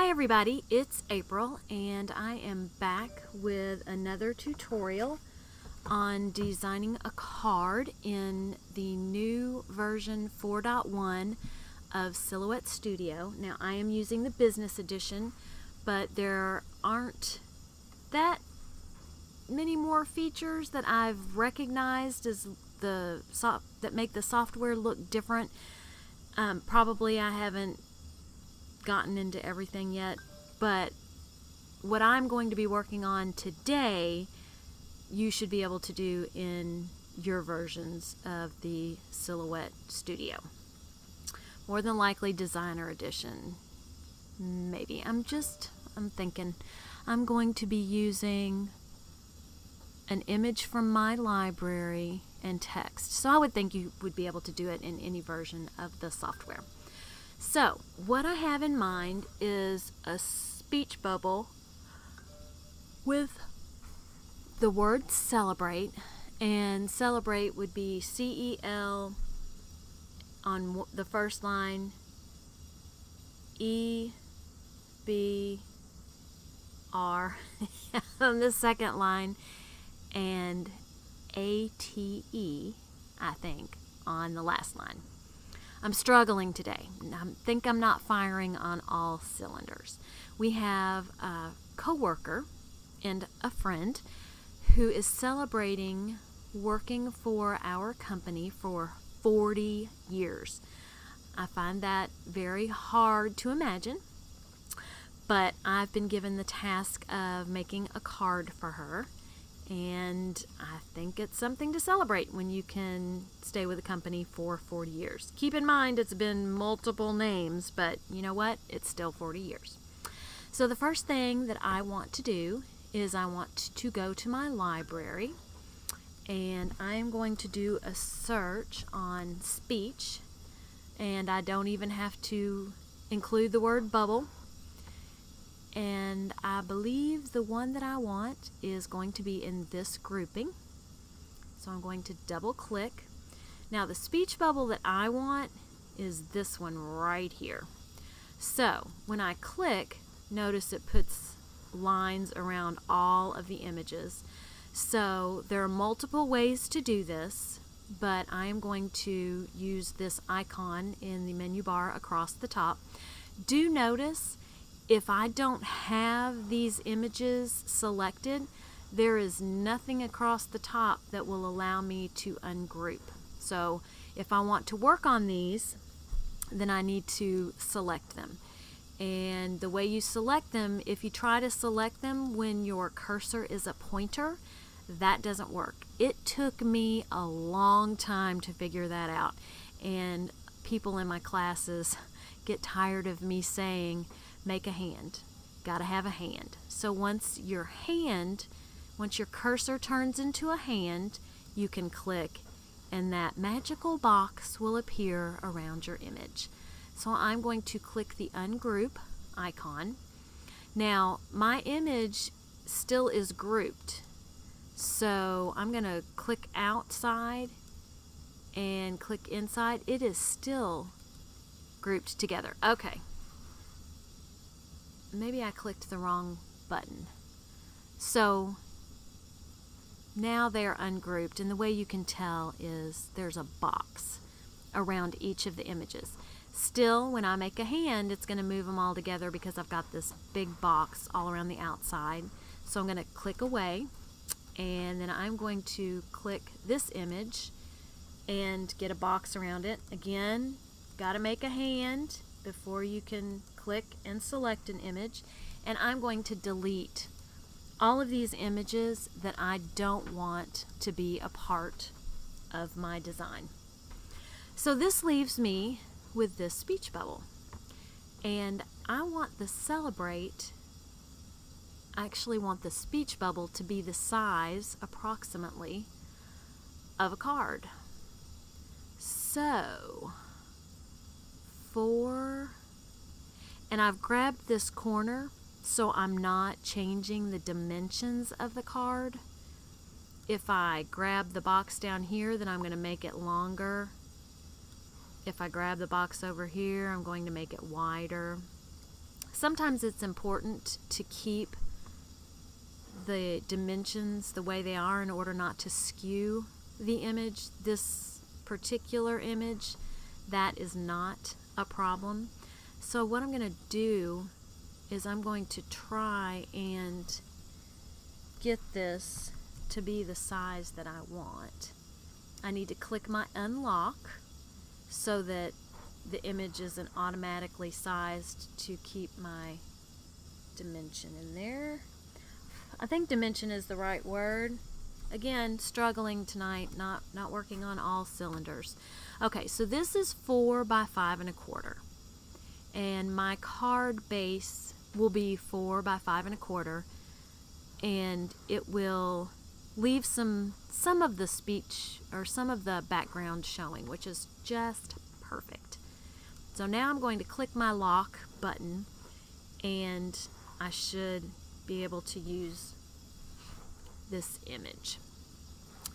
Hi everybody, it's April and I am back with another tutorial on designing a card in the new version 4.1 of Silhouette Studio. Now I am using the business edition, but there aren't that many more features that I've recognized as that make the software look different. Probably I haven't gotten into everything yet, but what I'm going to be working on today you should be able to do in your versions of the Silhouette Studio. More than likely Designer Edition. Maybe. I'm thinking I'm going to be using an image from my library and text. So I would think you would be able to do it in any version of the software. So, what I have in mind is a speech bubble with the word celebrate, and celebrate would be C-E-L on the first line, E-B-R on the second line, and A-T-E, I think, on the last line. I'm struggling today. I think I'm not firing on all cylinders. We have a coworker and a friend who is celebrating working for our company for 40 years. I find that very hard to imagine, but I've been given the task of making a card for her. And I think it's something to celebrate when you can stay with a company for 40 years. Keep in mind it's been multiple names, but you know what? It's still 40 years. So the first thing that I want to do is I want to go to my library, and I am going to do a search on speech, and I don't even have to include the word bubble. And I believe the one that I want is going to be in this grouping. So I'm going to double click. Now the speech bubble that I want is this one right here. So when I click, notice it puts lines around all of the images. So there are multiple ways to do this, but I am going to use this icon in the menu bar across the top. Do notice if I don't have these images selected, there is nothing across the top that will allow me to ungroup. So if I want to work on these, then I need to select them. And the way you select them, if you try to select them when your cursor is a pointer, that doesn't work. It took me a long time to figure that out. And people in my classes get tired of me saying, make a hand. Gotta have a hand. So once your cursor turns into a hand, you can click and that magical box will appear around your image. So I'm going to click the ungroup icon. Now my image still is grouped. So I'm gonna click outside and click inside. It is still grouped together. Okay. Maybe I clicked the wrong button. So now they're ungrouped, and the way you can tell is there's a box around each of the images. Still, when I make a hand, it's going to move them all together because I've got this big box all around the outside. So I'm going to click away, and then I'm going to click this image and get a box around it. Again, got to make a hand before you can click and select an image, and I'm going to delete all of these images that I don't want to be a part of my design. So this leaves me with this speech bubble, and I want the celebrate, I actually want the speech bubble to be the size approximately of a card. So and I've grabbed this corner so I'm not changing the dimensions of the card. If I grab the box down here, then I'm going to make it longer. If I grab the box over here, I'm going to make it wider. Sometimes it's important to keep the dimensions the way they are in order not to skew the image. This particular image, that is not a problem. So what I'm going to do is I'm going to try and get this to be the size that I want. I need to click my unlock so that the image isn't automatically sized to keep my dimension in there. I think dimension is the right word. Again, struggling tonight, not working on all cylinders. Okay, so this is 4 by 5 1/4. And my card base will be 4 by 5 1/4. And it will leave some of the speech or some of the background showing, which is just perfect. So now I'm going to click my lock button, and I should be able to use this image.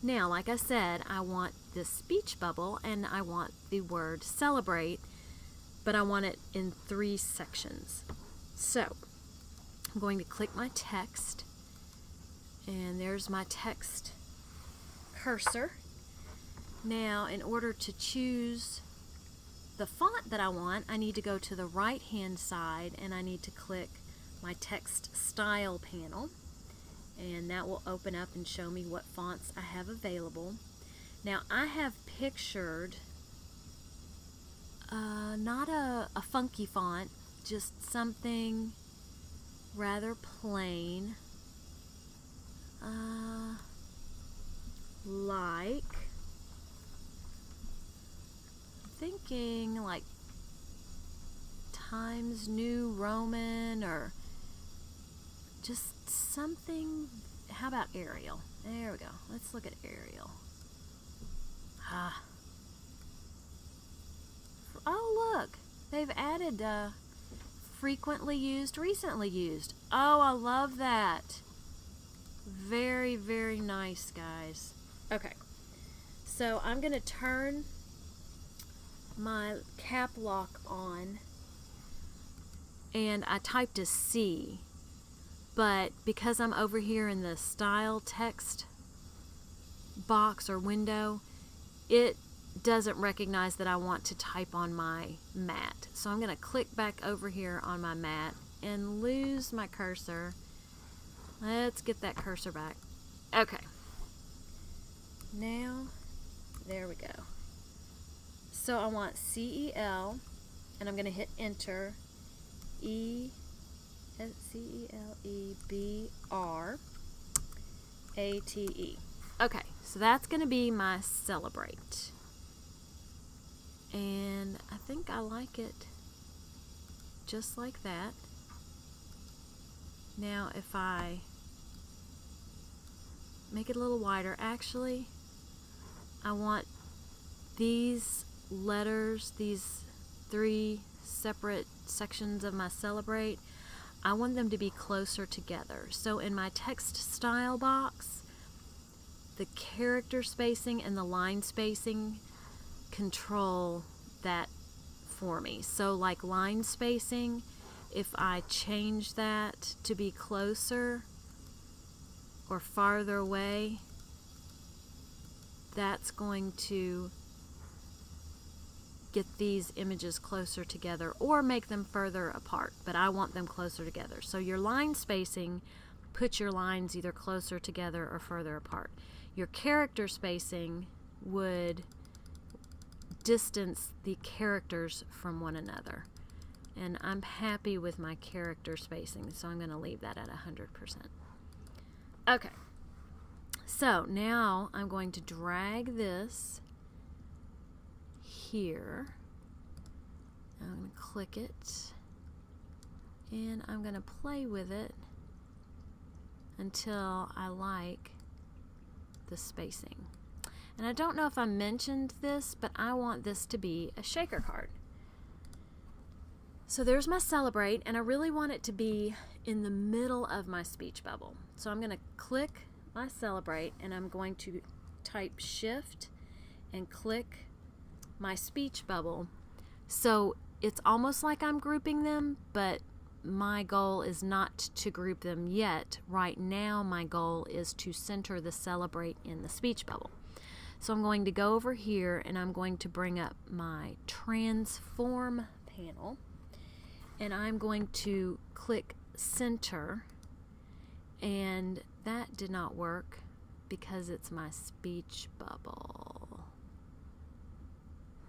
Now, like I said, I want this speech bubble and I want the word celebrate, but I want it in 3 sections. So I'm going to click my text, and there's my text cursor. Now, in order to choose the font that I want, I need to go to the right hand side and I need to click my text style panel, and that will open up and show me what fonts I have available. Now, I have pictured not a funky font, just something rather plain, like, I'm thinking like Times New Roman, or just something. How about Arial? There we go. Let's look at Arial. Oh, look, they've added frequently used, recently used. Oh, I love that. Very, very nice, guys. Okay, so I'm going to turn my cap lock on, and I typed a C, but because I'm over here in the style text box or window, it doesn't recognize that I want to type on my mat. So I'm going to click back over here on my mat and lose my cursor. Let's get that cursor back. Okay. Now, there we go. So I want CEL, and I'm going to hit enter. CELEBRATE. Okay, so that's going to be my celebrate. And I think I like it just like that. Now, if I make it a little wider, actually, I want these letters, these 3 separate sections of my celebrate, I want them to be closer together. So in my text style box, the character spacing and the line spacing control that for me. So like line spacing, if I change that to be closer or farther away, that's going to get these images closer together or make them further apart, but I want them closer together. So your line spacing puts your lines either closer together or further apart. Your character spacing would distance the characters from one another. And I'm happy with my character spacing, so I'm going to leave that at 100%. Okay, so now I'm going to drag this here. I'm going to click it, and I'm going to play with it until I like the spacing. And I don't know if I mentioned this, but I want this to be a shaker card. So there's my celebrate, and I really want it to be in the middle of my speech bubble. So I'm going to click my celebrate, and I'm going to type shift and click my speech bubble. So it's almost like I'm grouping them, but my goal is not to group them yet. Right now, my goal is to center the celebrate in the speech bubble. So I'm going to go over here and I'm going to bring up my transform panel, and I'm going to click center, and that did not work because it's my speech bubble.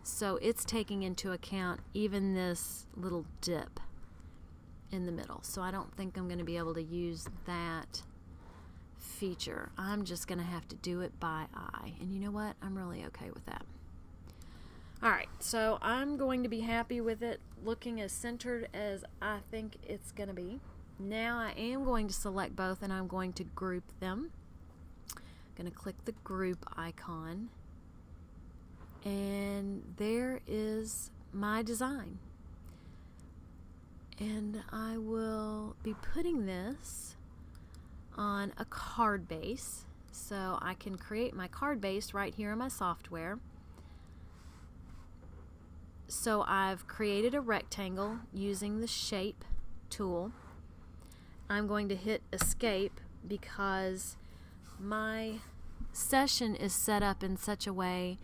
So it's taking into account even this little dip in the middle. So I don't think I'm going to be able to use that feature. I'm just going to have to do it by eye. And you know what? I'm really okay with that. Alright, so I'm going to be happy with it looking as centered as I think it's going to be. Now I am going to select both and I'm going to group them. I'm going to click the group icon. And there is my design. And I will be putting this on a card base. So I can create my card base right here in my software. So I've created a rectangle using the shape tool. I'm going to hit escape because my session is set up in such a way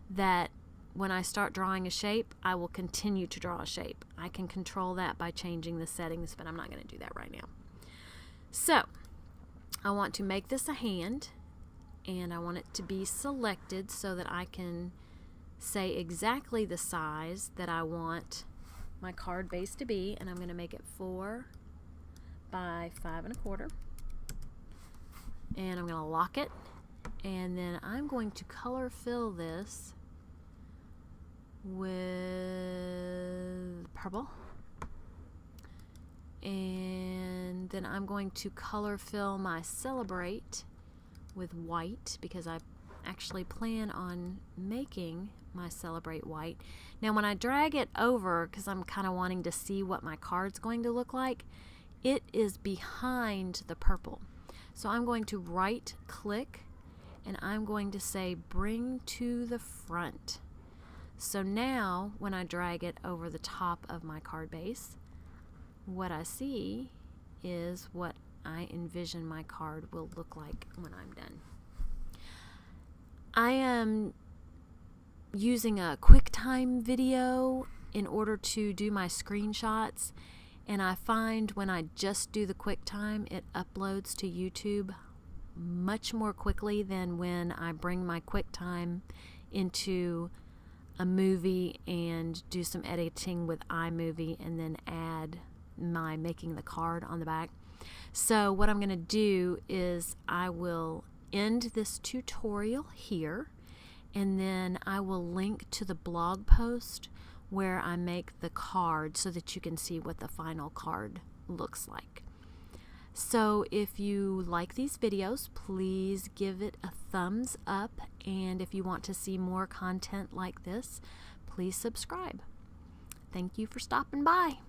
that when I start drawing a shape, I will continue to draw a shape. I can control that by changing the settings, but I'm not going to do that right now. So I want to make this a hand, and I want it to be selected so that I can say exactly the size that I want my card base to be, and I'm going to make it 4 by 5 1/4, and I'm going to lock it, and then I'm going to color fill this with purple, and then I'm going to color fill my celebrate with white because I actually plan on making my celebrate white. Now when I drag it over, because I'm kind of wanting to see what my card's going to look like, it is behind the purple. So I'm going to right click and I'm going to say bring to the front. So now when I drag it over the top of my card base, what I see is what I envision my card will look like when I'm done. I am using a QuickTime video in order to do my screenshots, and I find when I just do the QuickTime, it uploads to YouTube much more quickly than when I bring my QuickTime into a movie and do some editing with iMovie and then add my making the card on the back. So what I'm going to do is I will end this tutorial here, and then I will link to the blog post where I make the card so that you can see what the final card looks like. So if you like these videos, please give it a thumbs up, and if you want to see more content like this, please subscribe. Thank you for stopping by.